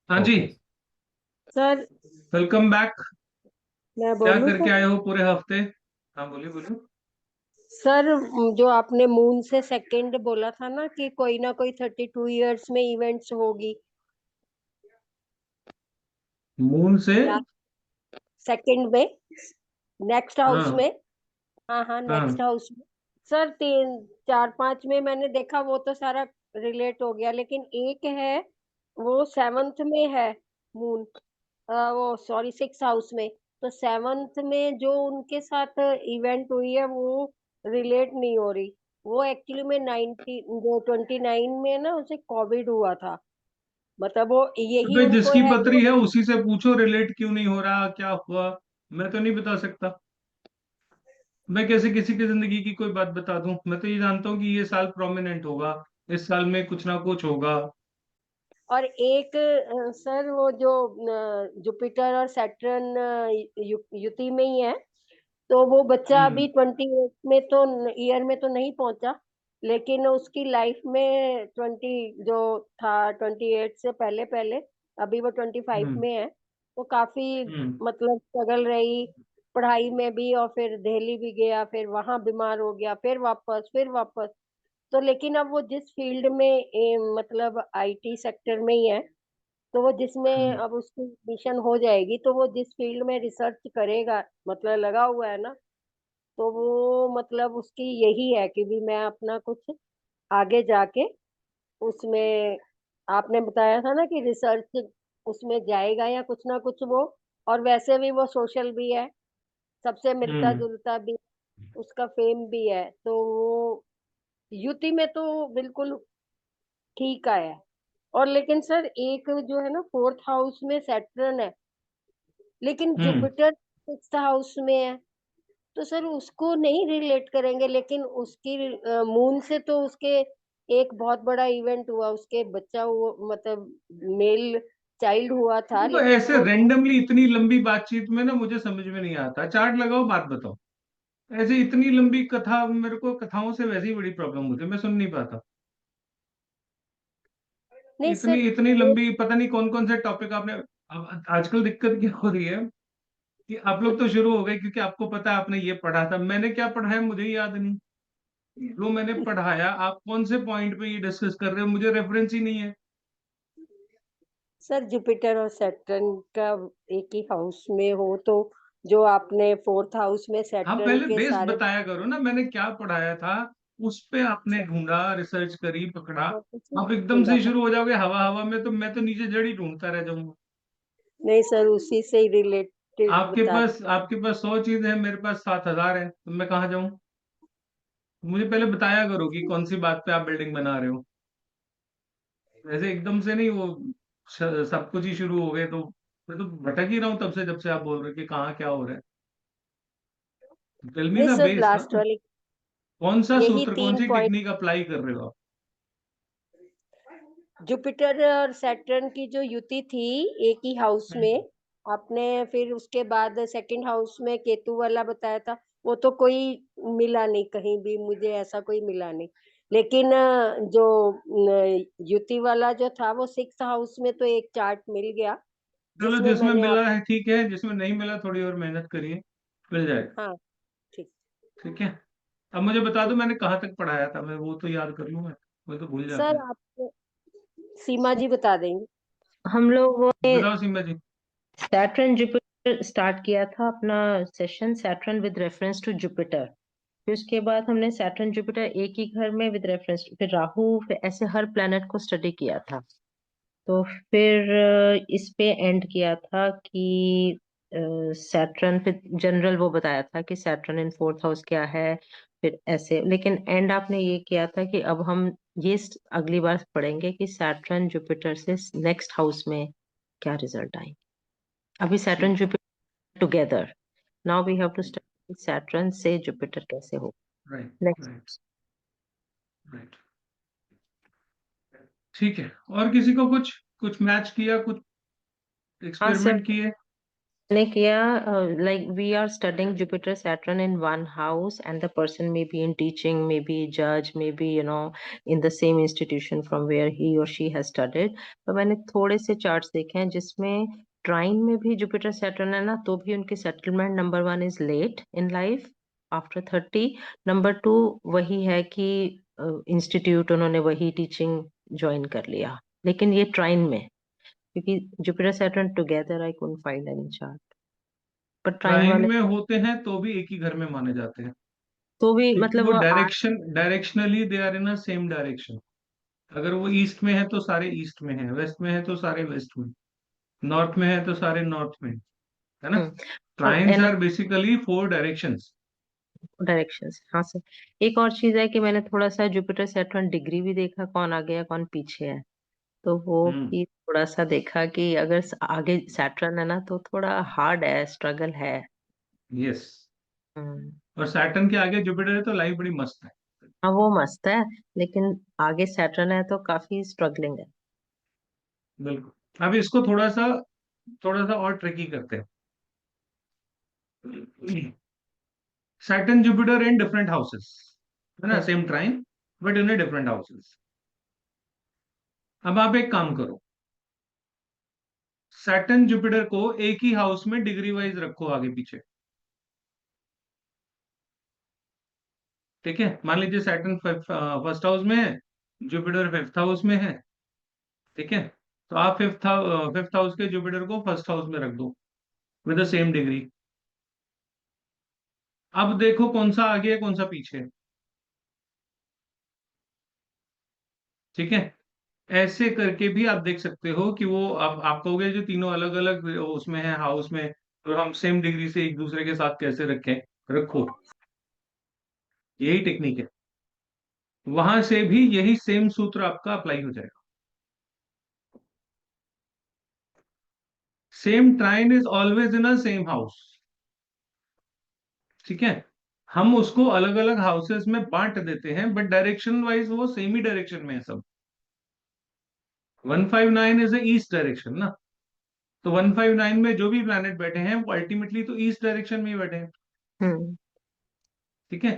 हाँ जी। Okay. Sir, welcome back. मैं क्या बोलूं करके सर? आए हो पूरे हफ्ते? हाँ, बोलिए बोलिए। सर, जो आपने मून से सेकंड बोला था ना कि कोई ना कोई 32 इयर्स में इवेंट्स होगी। मून से? या सेकंड में, नेक्स्ट हाउस हाँ में। हाँ हाँ, नेक्स्ट हाँ। हाउस में। सर, 3 4 5 में मैंने देखा, वो तो सारा रिलेट हो गया, लेकिन एक है, वो सेवंथ में है मून। वो सॉरी, 6 हाउस में। तो सेवंथ में जो उनके साथ इवेंट हुई है वो रिलेट नहीं हो रही। वो एक्चुअली में 29 में ना उसे कोविड हुआ था। मतलब वो तो यही भाई उनको जिसकी है पत्री जो। है उसी से पूछो, रिलेट क्यों नहीं हो रहा, क्या हुआ। मैं तो नहीं बता सकता। मैं कैसे किसी की जिंदगी की कोई बात बता दूं? मैं तो ये जानता हूँ कि ये साल प्रोमिनेंट होगा, इस साल में कुछ ना कुछ होगा। और एक सर, वो जो जुपिटर और सैटर्न युति में ही है। तो वो बच्चा अभी हम्म 28 में तो ईयर में तो नहीं पहुंचा, लेकिन उसकी लाइफ में 20 जो था, 28 से पहले पहले, अभी वो 25 हम्म में है। तो काफी हम्म मतलब स्ट्रगल रही पढ़ाई में भी, और फिर दिल्ली भी गया, फिर वहां बीमार हो गया, फिर वापस। तो लेकिन अब वो जिस फील्ड में मतलब आईटी सेक्टर में ही है। तो वो जिसमें हम्म अब उसकी एडमिशन हो जाएगी, तो वो जिस फील्ड में रिसर्च करेगा, मतलब लगा हुआ है ना। तो वो मतलब उसकी यही है कि भी मैं अपना कुछ आगे जाके उसमें, आपने बताया था ना कि रिसर्च उसमें जाएगा या कुछ ना कुछ वो। और वैसे भी वो सोशल भी है, सबसे मिलता हम्म जुलता भी, उसका फेम भी है। तो वो युति में तो बिल्कुल ठीक आया है। और लेकिन सर, एक जो है ना, 4th हाउस में सैटर्न है, लेकिन हम्म। जुपिटर 6th हाउस में है। तो सर उसको नहीं रिलेट करेंगे, लेकिन उसकी मून से तो उसके एक बहुत बड़ा इवेंट हुआ, उसके बच्चा हुआ, मतलब मेल चाइल्ड हुआ था, तो लेकिन ऐसे वो रेंडमली इतनी लंबी बातचीत में ना मुझे समझ में नहीं आता। चार्ट लगाओ, बात बताओ। ऐसे इतनी लंबी कथा, मेरे को कथाओं से वैसे ही बड़ी प्रॉब्लम होती है, मैं सुन नहीं पाता। नहीं इतनी सर, इतनी लंबी, पता नहीं कौन कौन से टॉपिक आपने। अब आजकल दिक्कत क्या हो रही है कि आप लोग तो शुरू हो गए क्योंकि आपको पता है आपने ये पढ़ा था। मैंने क्या पढ़ा है मुझे ही याद नहीं। जो मैंने पढ़ाया, आप कौन से पॉइंट पे ये डिस्कस कर रहे हो, मुझे रेफरेंस ही नहीं है। सर जुपिटर और सैटर्न का एक ही हाउस में हो तो, जो आपने 4th हाउस में आप सैटर्न पहले के बेस सारे बताया करो ना, मैंने क्या पढ़ाया था। उस पे आपने ढूंढा, रिसर्च करी, पकड़ा। बहुत कुछ आप एकदम से ढूंढा ही था। शुरू हो जाओगे हवा हवा में, तो मैं तो नीचे जड़ ही ढूंढता रह जाऊंगा। नहीं सर, उसी से ही रिलेटेड बता रही हूँ। आपके पास 100 चीजें हैं, मेरे पास 7,000 है, तो मैं कहाँ जाऊं? मुझे पहले बताया करो कि कौन सी बात पे आप बिल्डिंग बना रहे हो। ऐसे एकदम से नहीं वो सब कुछ ही शुरू हो गए तो। मैं तो भटक ही रहा हूँ तब से, जब से आप बोल रहे हो कि कहाँ क्या हो रहा है। टेल मी नहीं द सर, बेस ना। लास्ट वाली कौन सा यही सूत्र, कौन तीन सी पॉइंट। टेक्निक अप्लाई कर रहे हो आप? जुपिटर और सैटर्न की जो युति थी एक ही हाउस में, आपने फिर उसके बाद सेकंड हाउस में केतु वाला बताया था। वो तो कोई मिला नहीं कहीं भी, मुझे ऐसा कोई मिला नहीं। लेकिन जो युति वाला जो था, वो 6th हाउस में तो एक चार्ट मिल गया, चलो, जिसमें जिसमें मैंने आप। मिला है ठीक है, जिसमें नहीं मिला थोड़ी और मेहनत करिए, मिल जाएगा। हाँ, ठीक। ठीक है। अब मुझे बता दो ठीक। मैंने कहाँ तक पढ़ाया था, मैं वो तो याद कर लूँ। मैं तो भूल जाता सर, हूँ। आप सीमा जी बता देंगे। हम लोगों ने बताओ Seema ji. Saturn Jupiter start किया था अपना session, Saturn with reference to Jupiter. फिर उसके बाद हमने सैटर्न जुपिटर एक ही घर में विद रेफरेंस, फिर राहु, फिर ऐसे हर प्लेनेट को स्टडी किया था। तो फिर इस पे एंड किया था कि सैटर्न, फिर जनरल वो बताया था कि सैटर्न इन 4th हाउस क्या है। फिर ऐसे, लेकिन एंड आपने ये किया था कि अब हम ये अगली बार पढ़ेंगे कि सैटर्न जुपिटर से नेक्स्ट हाउस में क्या रिजल्ट आए। अभी सैटर्न ठीक। Jupiter together, now we have to study Saturn से जुपिटर कैसे हो राइट राइट नेक्स्ट। राइट। ठीक है। और किसी को कुछ कुछ मैच किया, कुछ हाँ सर, एक्सपेरिमेंट किए? मैंने किया like we are studying Jupiter Saturn in one house and the person may be in teaching, maybe judge, maybe in the same institution from where he or she has studied. तो मैंने थोड़े से charts देखे हैं जिसमें ट्राइन में भी Jupiter Saturn है ना, तो भी उनकी settlement number 1 is late in life after 30, number 2 वही है कि इंस्टीट्यूट उन्होंने वही टीचिंग ज्वाइन कर लिया, लेकिन ये ट्राइन में, क्योंकि Jupiter Saturn together I couldn't find any chart, पर ट्राइन ट्राइन वाले में होते हैं तो भी एक ही घर में माने जाते हैं, तो भी क्योंकि मतलब वो वो directionally they are in same direction. अगर वो ईस्ट में है तो सारे ईस्ट में है, वेस्ट में है तो सारे वेस्ट में, नॉर्थ में है तो सारे नॉर्थ में, है ना। और trines and are basically 4 directions. Directions. हाँ सर, एक और चीज है कि मैंने थोड़ा सा जुपिटर सैटर्न डिग्री भी देखा, कौन आगे है कौन पीछे है, तो वो हम्म। भी थोड़ा सा देखा कि अगर आगे सैटर्न है ना तो थोड़ा हार्ड है, स्ट्रगल है। यस। हम्म। और सैटर्न के आगे जुपिटर है तो लाइफ बड़ी मस्त है। हाँ वो मस्त है, लेकिन आगे सैटर्न है तो काफी स्ट्रगलिंग है। बिल्कुल। अब इसको थोड़ा सा और ट्रिकी करते हैं। Saturn Jupiter in different houses, है ना, hmm. Same trine but in different houses. अब आप एक काम करो, सैटर्न जुपिटर को एक ही हाउस में डिग्री वाइज रखो आगे पीछे। ठीक है, मान लीजिए सैटर्न फर्स्ट हाउस में है, जुपिटर फिफ्थ हाउस में है। ठीक है, तो आप फिफ्थ हाउस के जुपिटर को फर्स्ट हाउस में रख दो विद द सेम डिग्री। अब देखो कौन सा आगे है कौन सा पीछे है। ठीक है, ऐसे करके भी आप देख सकते हो कि वो आप कहोगे जो तीनों अलग अलग उसमें है हाउस में, तो हम सेम डिग्री से एक दूसरे के साथ कैसे रखें, रखो। यही टेक्निक है, वहां से भी यही सेम सूत्र आपका अप्लाई हो जाएगा। Same trine is always in a same house. ठीक है, हम उसको अलग अलग हाउसेस में बांट देते हैं बट डायरेक्शन वाइज वो सेम ही डायरेक्शन में है सब। 159 इज ईस्ट डायरेक्शन ना, तो 159 में जो भी प्लैनेट बैठे हैं वो अल्टीमेटली तो ईस्ट डायरेक्शन में ही बैठे हैं। हम्म। ठीक है,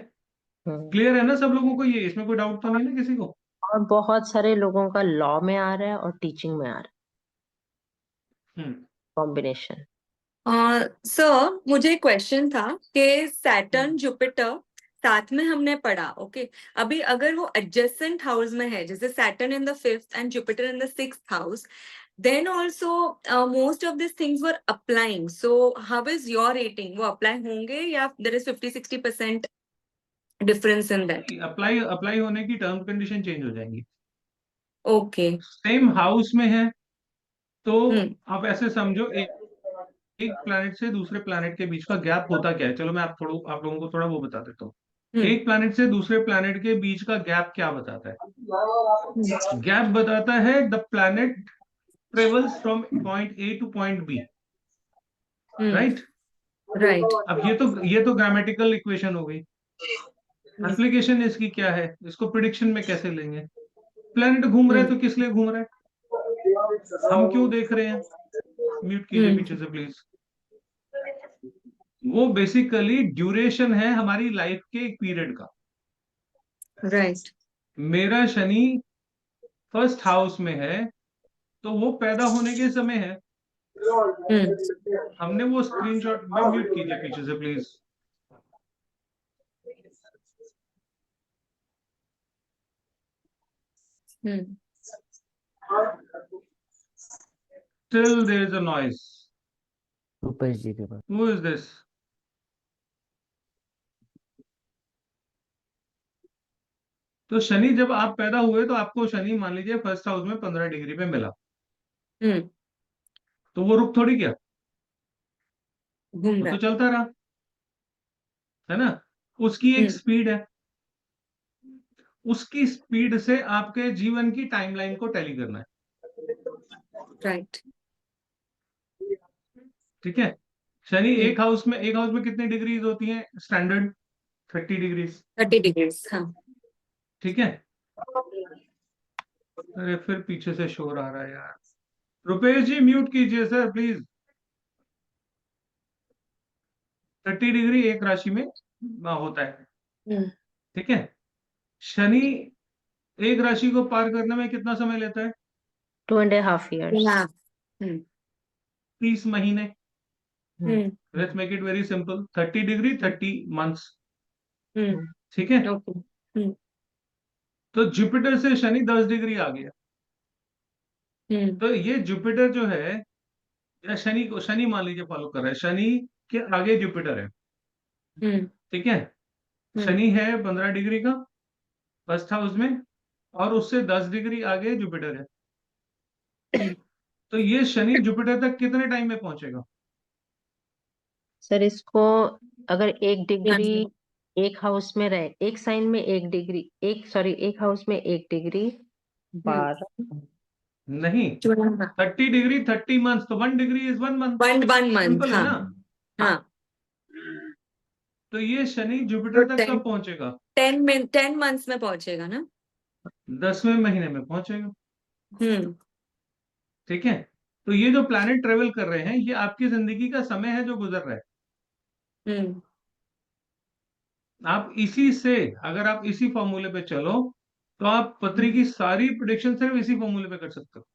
हम्म। क्लियर है ना सब लोगों को, ये इसमें कोई डाउट तो नहीं है ना किसी को। और बहुत सारे लोगों का लॉ में आ रहा है और टीचिंग में आ रहा है हम्म। कॉम्बिनेशन। सर मुझे एक क्वेश्चन था कि सैटर्न हम्म। जुपिटर साथ में हमने पढ़ा, ओके। अभी अगर वो एडजेसेंट हाउस में है, जैसे Saturn in the fifth and Jupiter in the sixth house, then also most of these things were applying, so how is your rating? वो apply होंगे या there is 50-60% difference in that? Apply apply होने की term condition change हो जाएंगी। Okay. Same house में है तो हम्म। आप ऐसे समझो, एक प्लैनेट से दूसरे प्लैनेट के बीच का गैप होता क्या है, चलो मैं आप लोगों को थोड़ा वो बता देता हूँ। हम्म। एक प्लैनेट से दूसरे प्लैनेट के बीच का गैप क्या बताता है? गैप बताता है the planet travels from point A to point B, right. Right. अब ये तो ग्रामेटिकल इक्वेशन हो गई। एप्लीकेशन इसकी क्या है, इसको प्रिडिक्शन में कैसे लेंगे? प्लैनेट घूम रहा है हम्म। तो किस लिए घूम रहा है, हम क्यों देख रहे हैं? म्यूट कीजिए हम्म। पीछे से प्लीज। वो बेसिकली ड्यूरेशन है हमारी लाइफ के एक पीरियड का। Right. मेरा शनि फर्स्ट हाउस में है तो वो पैदा होने के समय है। हम्म। हमने वो स्क्रीनशॉट में, म्यूट कीजिए पीछे से please. Hmm. Still there is a noise. Rupesh ji के पास। Who is this? तो शनि जब आप पैदा हुए तो आपको शनि मान लीजिए फर्स्ट हाउस में 15 डिग्री पे मिला, हम्म। तो वो रुक थोड़ी गया, घूम वो रहा तो है। चलता रहा, है ना। उसकी एक हम्म। स्पीड है, उसकी स्पीड से आपके जीवन की टाइमलाइन को टैली करना है। Right. ठीक है, शनि हम्म। एक हाउस में कितनी डिग्रीज होती हैं स्टैंडर्ड? 30 डिग्रीज। 30 degrees, हाँ। ठीक है, अरे फिर पीछे से शोर आ रहा है यार। रुपेश जी म्यूट कीजिए सर प्लीज। 30 डिग्री एक राशि में होता है, हम्म ठीक है। शनि एक राशि को पार करने में कितना समय लेता है? 2.5 years. हाँ हम्म 30 महीने। Hmm let's make it very simple, 30 degree 30 months, hmm ठीक है। ओके तो जुपिटर से शनि 10 डिग्री आ गया। तो ये जुपिटर जो है, या शनि को, शनि मान लीजिए फॉलो कर रहा है, शनि के आगे जुपिटर है, हम्म ठीक है। शनि है 15 डिग्री का फर्स्ट हाउस में, और उससे 10 डिग्री आगे जुपिटर है। तो ये शनि जुपिटर तक कितने टाइम में पहुंचेगा? सर इसको अगर 1 डिग्री एक हाउस में रहे, एक साइन में 1 डिग्री, एक हाउस में 1 डिग्री 12, नहीं, 30 डिग्री 30 मंथ, तो 1 degree is 1 month, 1 month simple है हाँ ना। हाँ तो ये शनि तो जुपिटर तक कब पहुंचेगा? 10 months में पहुंचेगा ना 10वें महीने में पहुंचेगा, हम्म ठीक है। तो ये जो प्लैनेट ट्रेवल कर रहे हैं, ये आपकी जिंदगी का समय है जो गुजर रहा है। हम्म आप इसी से, अगर आप इसी फॉर्मूले पे चलो, तो आप पृथ्वी की सारी प्रिडिक्शन सिर्फ इसी फॉर्मूले पे कर सकते हो।